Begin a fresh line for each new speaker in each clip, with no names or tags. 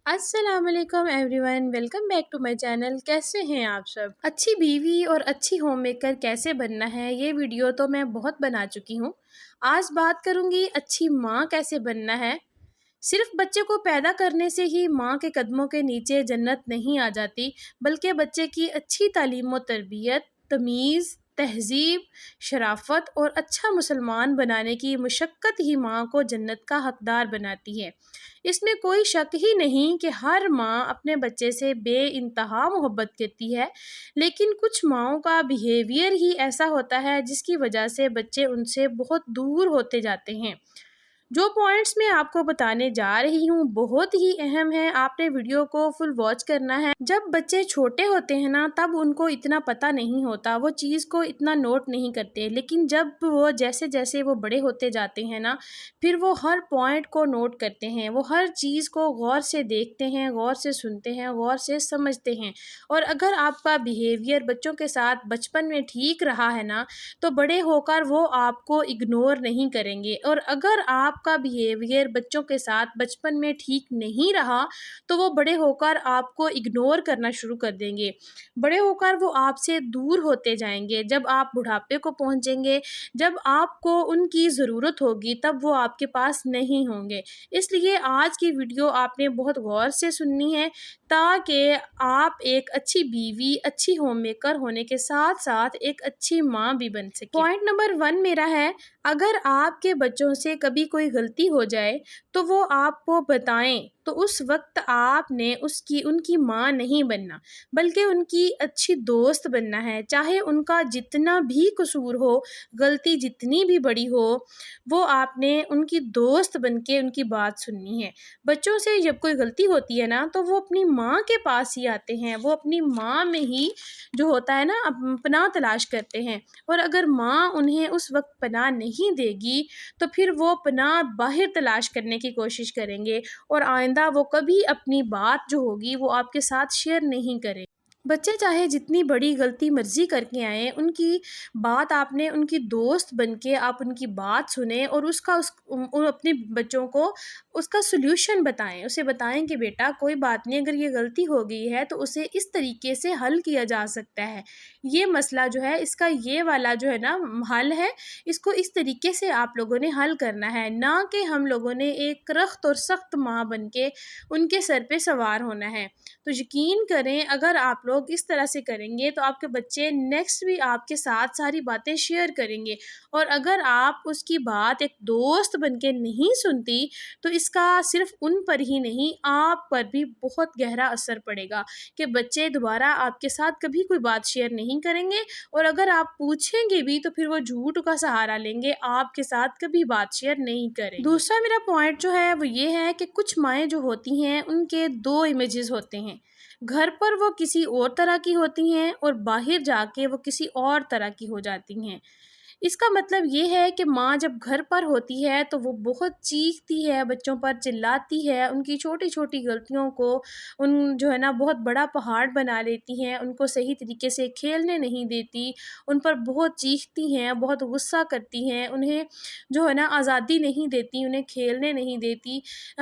السلام علیکم every one, welcome back to my channel. کیسے ہیں آپ سب؟ اچھی بیوی اور اچھی ہوم میکر کیسے بننا ہے، یہ ویڈیو تو میں بہت بنا چکی ہوں۔ آج بات کروں گی اچھی ماں کیسے بننا ہے۔ صرف بچے کو پیدا کرنے سے ہی ماں کے قدموں کے نیچے جنت نہیں آ جاتی، بلکہ بچے کی اچھی تعلیم و تربیت، تمیز، تہذیب، شرافت اور اچھا مسلمان بنانے کی مشقت ہی ماں کو جنت کا حقدار بناتی ہے۔ اس میں کوئی شک ہی نہیں کہ ہر ماں اپنے بچے سے بے انتہا محبت کرتی ہے، لیکن کچھ ماؤں کا بیہیویئر ہی ایسا ہوتا ہے جس کی وجہ سے بچے ان سے بہت دور ہوتے جاتے ہیں۔ جو پوائنٹس میں آپ کو بتانے جا رہی ہوں بہت ہی اہم ہے، آپ نے ویڈیو کو فل واچ کرنا ہے۔ جب بچے چھوٹے ہوتے ہیں نا، تب ان کو اتنا پتہ نہیں ہوتا، وہ چیز کو اتنا نوٹ نہیں کرتے، لیکن جب وہ جیسے جیسے وہ بڑے ہوتے جاتے ہیں نا، پھر وہ ہر پوائنٹ کو نوٹ کرتے ہیں، وہ ہر چیز کو غور سے دیکھتے ہیں، غور سے سنتے ہیں، غور سے سمجھتے ہیں۔ اور اگر آپ کا بیہیویئر بچوں کے ساتھ بچپن میں ٹھیک رہا ہے نا، تو بڑے ہو کر وہ آپ کو اگنور نہیں کریں گے، اور اگر آپ کا بیہیویئر بچوں کے ساتھ بچپن میں ٹھیک نہیں رہا تو وہ بڑے ہو کر آپ کو اگنور کرنا شروع کر دیں گے، بڑے ہو کر وہ آپ سے دور ہوتے جائیں گے۔ جب آپ بڑھاپے کو پہنچیں گے، جب آپ کو ان کی ضرورت ہوگی، تب وہ آپ کے پاس نہیں ہوں گے۔ اس لیے آج کی ویڈیو آپ نے بہت غور سے سننی ہے، تاکہ آپ ایک اچھی بیوی، اچھی ہوم میکر ہونے کے ساتھ ساتھ ایک اچھی ماں بھی بن سکیں۔ پوائنٹ نمبر 1 میرا ہے، اگر آپ کے بچوں سے کبھی کوئی غلطی ہو جائے تو وہ آپ کو بتائیں، تو اس وقت آپ نے ان کی ماں نہیں بننا، بلکہ ان کی اچھی دوست بننا ہے۔ چاہے ان کا جتنا بھی قصور ہو، غلطی جتنی بھی بڑی ہو، وہ آپ نے ان کی دوست بن کے ان کی بات سننی ہے۔ بچوں سے جب کوئی غلطی ہوتی ہے نا، تو وہ اپنی ماں کے پاس ہی آتے ہیں، وہ اپنی ماں میں ہی جو ہوتا ہے نا پناہ تلاش کرتے ہیں، اور اگر ماں انہیں اس وقت پناہ نہیں دے گی تو پھر وہ پناہ باہر تلاش کرنے کی کوشش کریں گے، اور آئندہ وہ کبھی اپنی بات جو ہوگی وہ آپ کے ساتھ شیئر نہیں کریں۔ بچے چاہے جتنی بڑی غلطی مرضی کر کے آئیں، ان کی بات آپ نے ان کی دوست بن کے آپ ان کی بات سنیں، اور اپنے بچوں کو اس کا سلوشن بتائیں، اسے بتائیں کہ بیٹا کوئی بات نہیں، اگر یہ غلطی ہو گئی ہے تو اسے اس طریقے سے حل کیا جا سکتا ہے، یہ مسئلہ جو ہے اس کا یہ والا جو ہے نا حل ہے، اس کو اس طریقے سے آپ لوگوں نے حل کرنا ہے، نہ کہ ہم لوگوں نے ایک رخت اور سخت ماں بن کے ان کے سر پہ سوار ہونا ہے۔ تو یقین کریں، اگر آپ لوگ اس طرح سے کریں گے تو آپ کے بچے نیکسٹ بھی آپ کے ساتھ ساری باتیں شیئر کریں گے، اور اگر آپ اس کی بات ایک دوست بن کے نہیں سنتی تو اس کا صرف ان پر ہی نہیں، آپ پر بھی بہت گہرا اثر پڑے گا، کہ بچے دوبارہ آپ کے ساتھ کبھی کوئی بات شیئر نہیں کریں گے، اور اگر آپ پوچھیں گے بھی تو پھر وہ جھوٹ کا سہارا لیں گے، آپ کے ساتھ کبھی بات شیئر نہیں کریں گے۔ دوسرا میرا پوائنٹ جو ہے وہ یہ ہے کہ کچھ مائیں جو ہوتی ہیں ان کے 2 امیجز ہوتے ہیں، گھر پر وہ کسی اور طرح کی ہوتی ہیں اور باہر جا کے وہ کسی اور طرح کی ہو جاتی ہیں۔ اس کا مطلب یہ ہے کہ ماں جب گھر پر ہوتی ہے تو وہ بہت چیختی ہے، بچوں پر چلاتی ہے، ان کی چھوٹی چھوٹی غلطیوں کو جو ہے نا بہت بڑا پہاڑ بنا لیتی ہیں، ان کو صحیح طریقے سے کھیلنے نہیں دیتی، ان پر بہت چیختی ہیں، بہت غصہ کرتی ہیں، انہیں جو ہے نا آزادی نہیں دیتی، انہیں کھیلنے نہیں دیتی،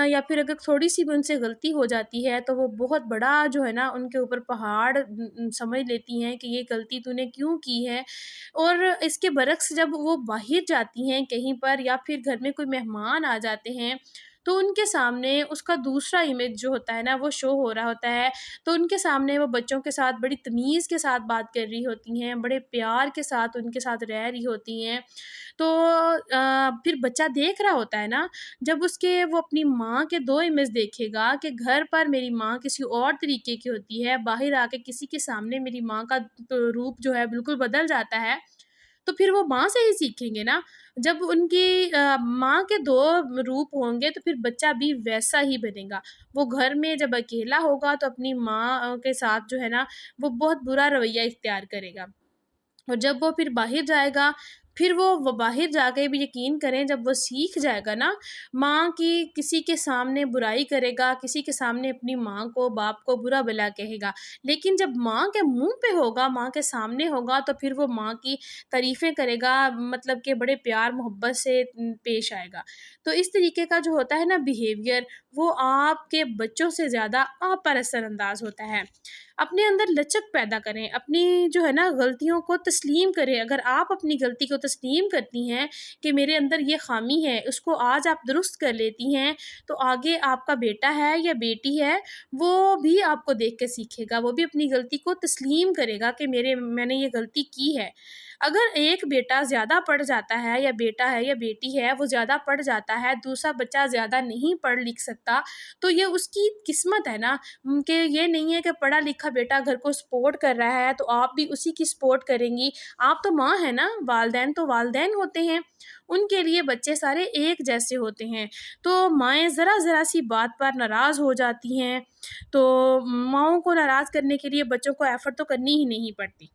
یا پھر اگر تھوڑی سی بھی ان سے غلطی ہو جاتی ہے تو وہ بہت بڑا جو ہے نا ان کے اوپر پہاڑ سمجھ لیتی ہیں کہ یہ غلطی تو نے کیوں کی ہے۔ اور اس کے برعکس جب وہ باہر جاتی ہیں کہیں پر، یا پھر گھر میں کوئی مہمان آ جاتے ہیں، تو ان کے سامنے اس کا دوسرا امیج جو ہوتا ہے نا وہ شو ہو رہا ہوتا ہے، تو ان کے سامنے وہ بچوں کے ساتھ بڑی تمیز کے ساتھ بات کر رہی ہوتی ہیں، بڑے پیار کے ساتھ ان کے ساتھ رہ رہی ہوتی ہیں، تو پھر بچہ دیکھ رہا ہوتا ہے نا، جب وہ اپنی ماں کے 2 امیج دیکھے گا کہ گھر پر میری ماں کسی اور طریقے کی ہوتی ہے، باہر آ کے کسی کے سامنے میری ماں کا روپ جو ہے بالکل بدل جاتا ہے، تو پھر وہ ماں سے ہی سیکھیں گے نا۔ جب ان کی ماں کے 2 روپ ہوں گے تو پھر بچہ بھی ویسا ہی بنے گا، وہ گھر میں جب اکیلا ہوگا تو اپنی ماں کے ساتھ جو ہے نا وہ بہت برا رویہ اختیار کرے گا، اور جب وہ پھر باہر جائے گا، پھر وہ باہر جا کے بھی یقین کریں جب وہ سیکھ جائے گا نا، ماں کی کسی کے سامنے برائی کرے گا، کسی کے سامنے اپنی ماں کو باپ کو برا بلا کہے گا، لیکن جب ماں کے منہ پہ ہوگا، ماں کے سامنے ہوگا، تو پھر وہ ماں کی تعریفیں کرے گا، مطلب کہ بڑے پیار محبت سے پیش آئے گا۔ تو اس طریقے کا جو ہوتا ہے نا بیہیویئر، وہ آپ کے بچوں سے زیادہ آپ پر اثر انداز ہوتا ہے۔ اپنے اندر لچک پیدا کریں، اپنی جو ہے نا غلطیوں کو تسلیم کریں۔ اگر آپ اپنی غلطی کو تسلیم کرتی ہیں کہ میرے اندر یہ خامی ہے، اس کو آج آپ درست کر لیتی ہیں، تو آگے آپ کا بیٹا ہے یا بیٹی ہے، وہ بھی آپ کو دیکھ کے سیکھے گا، وہ بھی اپنی غلطی کو تسلیم کرے گا کہ میں نے یہ غلطی کی ہے۔ اگر ایک بیٹا زیادہ پڑھ جاتا ہے یا بیٹا ہے یا بیٹی ہے وہ زیادہ پڑھ جاتا ہے، دوسرا بچہ زیادہ نہیں پڑھ لکھ سکتا، تو یہ اس کی قسمت ہے نا، کہ یہ نہیں ہے کہ پڑھا لکھا بیٹا گھر کو سپورٹ کر رہا ہے تو آپ بھی اسی کی سپورٹ کریں گی۔ آپ تو ماں ہے نا، والدین تو والدین ہوتے ہیں، ان کے لیے بچے سارے ایک جیسے ہوتے ہیں۔ تو مائیں ذرا ذرا سی بات پر ناراض ہو جاتی ہیں، تو ماؤں کو ناراض کرنے کے لیے بچوں کو ایفرٹ تو کرنی ہی نہیں پڑتی،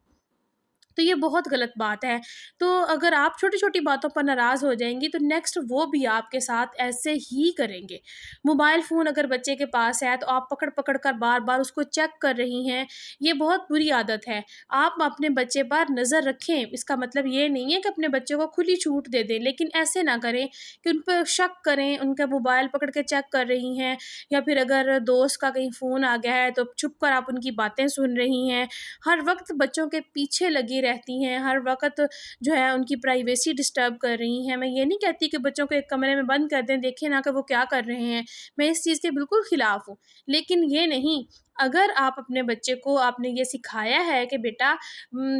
تو یہ بہت غلط بات ہے۔ تو اگر آپ چھوٹی چھوٹی باتوں پر ناراض ہو جائیں گی تو نیکسٹ وہ بھی آپ کے ساتھ ایسے ہی کریں گے۔ موبائل فون اگر بچے کے پاس ہے تو آپ پکڑ پکڑ کر بار بار اس کو چیک کر رہی ہیں، یہ بہت بری عادت ہے۔ آپ اپنے بچے پر نظر رکھیں، اس کا مطلب یہ نہیں ہے کہ اپنے بچے کو کھلی چھوٹ دے دیں، لیکن ایسے نہ کریں کہ ان پہ شک کریں، ان کا موبائل پکڑ کے چیک کر رہی ہیں، یا پھر اگر دوست کا کہیں فون آ گیا ہے تو چھپ کر آپ ان کی باتیں سن رہی ہیں، ہر وقت بچوں کے پیچھے لگی رہتی ہیں، ہر وقت جو ہے ان کی پرائیویسی ڈسٹرب کر رہی ہیں۔ میں یہ نہیں کہتی کہ بچوں کو ایک کمرے میں بند کر دیں، دیکھیں نہ کہ وہ کیا کر رہے ہیں، میں اس چیز کے بالکل خلاف ہوں، لیکن یہ نہیں، اگر آپ اپنے بچے کو آپ نے یہ سکھایا ہے کہ بیٹا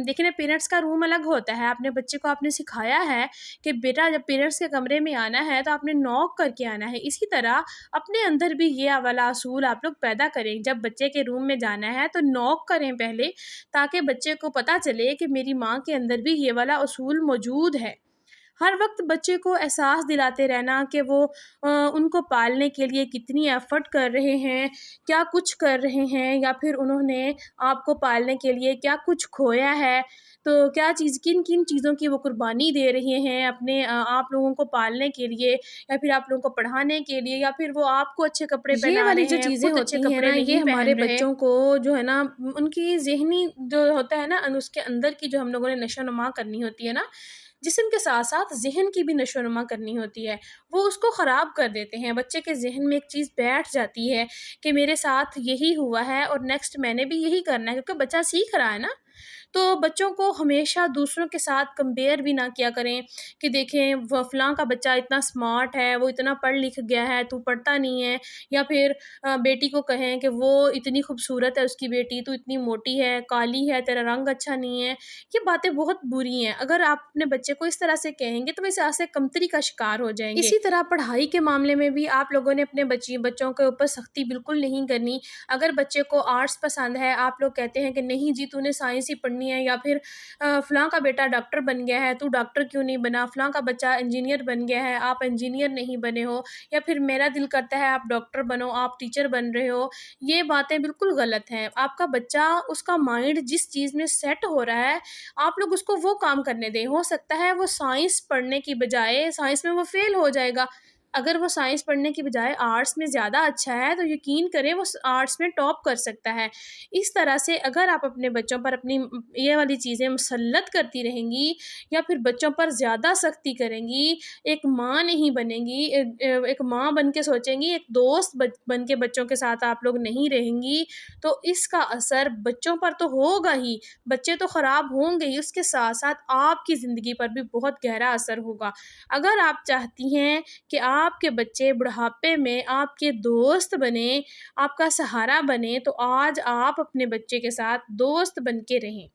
دیکھیں نا، پیرنٹس کا روم الگ ہوتا ہے، اپنے بچے کو آپ نے سکھایا ہے کہ بیٹا جب پیرنٹس کے کمرے میں آنا ہے تو آپ نے نوک کر کے آنا ہے، اسی طرح اپنے اندر بھی یہ والا اصول آپ لوگ پیدا کریں، جب بچے کے روم میں جانا ہے تو نوک کریں پہلے، تاکہ بچے کو پتہ چلے کہ میری ماں کے اندر بھی یہ والا اصول موجود ہے۔ ہر وقت بچے کو احساس دلاتے رہنا کہ وہ ان کو پالنے کے لیے کتنی ایفرٹ کر رہے ہیں، کیا کچھ کر رہے ہیں، یا پھر انہوں نے آپ کو پالنے کے لیے کیا کچھ کھویا ہے، تو کیا چیز کن کن چیزوں کی وہ قربانی دے رہے ہیں اپنے آپ لوگوں کو پالنے کے لیے، یا پھر آپ لوگوں کو پڑھانے کے لیے، یا پھر وہ آپ کو اچھے کپڑے یہ پہنا والی جو رہے ہیں، چیزیں خود اچھے ہوتی ہیں کپڑے نا، یہ نہیں ہمارے پہن رہے۔ بچوں کو جو ہے نا، ان کی ذہنی جو ہوتا ہے نا، اس کے اندر کی جو ہم لوگوں نے نشو و نما کرنی ہوتی ہے نا، جسم کے ساتھ ساتھ ذہن کی بھی نشو و نما کرنی ہوتی ہے، وہ اس کو خراب کر دیتے ہیں۔ بچے کے ذہن میں ایک چیز بیٹھ جاتی ہے کہ میرے ساتھ یہی ہوا ہے اور نیکسٹ میں نے بھی یہی کرنا ہے، کیونکہ بچہ سیکھ رہا ہے نا۔ تو بچوں کو ہمیشہ دوسروں کے ساتھ کمپیئر بھی نہ کیا کریں کہ دیکھیں وہ فلاں کا بچہ اتنا سمارٹ ہے، وہ اتنا پڑھ لکھ گیا ہے، تو پڑھتا نہیں ہے، یا پھر بیٹی کو کہیں کہ وہ اتنی خوبصورت ہے، اس کی بیٹی تو اتنی موٹی ہے، کالی ہے، تیرا رنگ اچھا نہیں ہے۔ یہ باتیں بہت بری ہیں، اگر آپ اپنے بچے کو اس طرح سے کہیں گے تو وہ اس طرح سے کمتری کا شکار ہو جائیں گے۔ اسی طرح پڑھائی کے معاملے میں بھی آپ لوگوں نے اپنے بچوں کے اوپر سختی بالکل نہیں کرنی۔ اگر بچے کو آرٹس پسند ہے، آپ لوگ کہتے ہیں کہ نہیں جی تو نے سائنس ہی پڑھنی ہے، یا پھر فلاں کا بیٹا ڈاکٹر بن گیا ہے، تو ڈاکٹر کیوں نہیں بنا، فلاں کا بچہ انجینئر بن گیا ہے، آپ انجینئر نہیں بنے ہو، یا پھر میرا دل کرتا ہے آپ ڈاکٹر بنو، آپ ٹیچر بن رہے ہو، یہ باتیں بالکل غلط ہیں۔ آپ کا بچہ، اس کا مائنڈ جس چیز میں سیٹ ہو رہا ہے، آپ لوگ اس کو وہ کام کرنے دیں۔ ہو سکتا ہے وہ سائنس پڑھنے کی بجائے سائنس میں وہ فیل ہو جائے گا، اگر وہ سائنس پڑھنے کی بجائے آرٹس میں زیادہ اچھا ہے تو یقین کریں وہ آرٹس میں ٹاپ کر سکتا ہے۔ اس طرح سے اگر آپ اپنے بچوں پر اپنی یہ والی چیزیں مسلط کرتی رہیں گی، یا پھر بچوں پر زیادہ سختی کریں گی، ایک ماں نہیں بنیں گی، ایک ماں بن کے سوچیں گی، ایک دوست بن کے بچوں کے ساتھ آپ لوگ نہیں رہیں گی، تو اس کا اثر بچوں پر تو ہوگا ہی، بچے تو خراب ہوں گے ہی، اس کے ساتھ ساتھ آپ کی زندگی پر بھی بہت گہرا اثر ہوگا۔ اگر آپ چاہتی ہیں کہ آپ کے بچے بڑھاپے میں آپ کے دوست بنے، آپ کا سہارا بنے، تو آج آپ اپنے بچے کے ساتھ دوست بن کے رہیں۔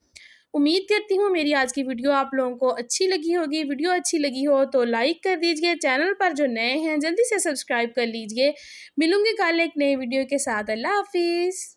امید کرتی ہوں میری آج کی ویڈیو آپ لوگوں کو اچھی لگی ہوگی۔ ویڈیو اچھی لگی ہو تو لائک کر دیجئے، چینل پر جو نئے ہیں جلدی سے سبسکرائب کر لیجئے۔ ملوں گی کل ایک نئے ویڈیو کے ساتھ۔ اللہ حافظ۔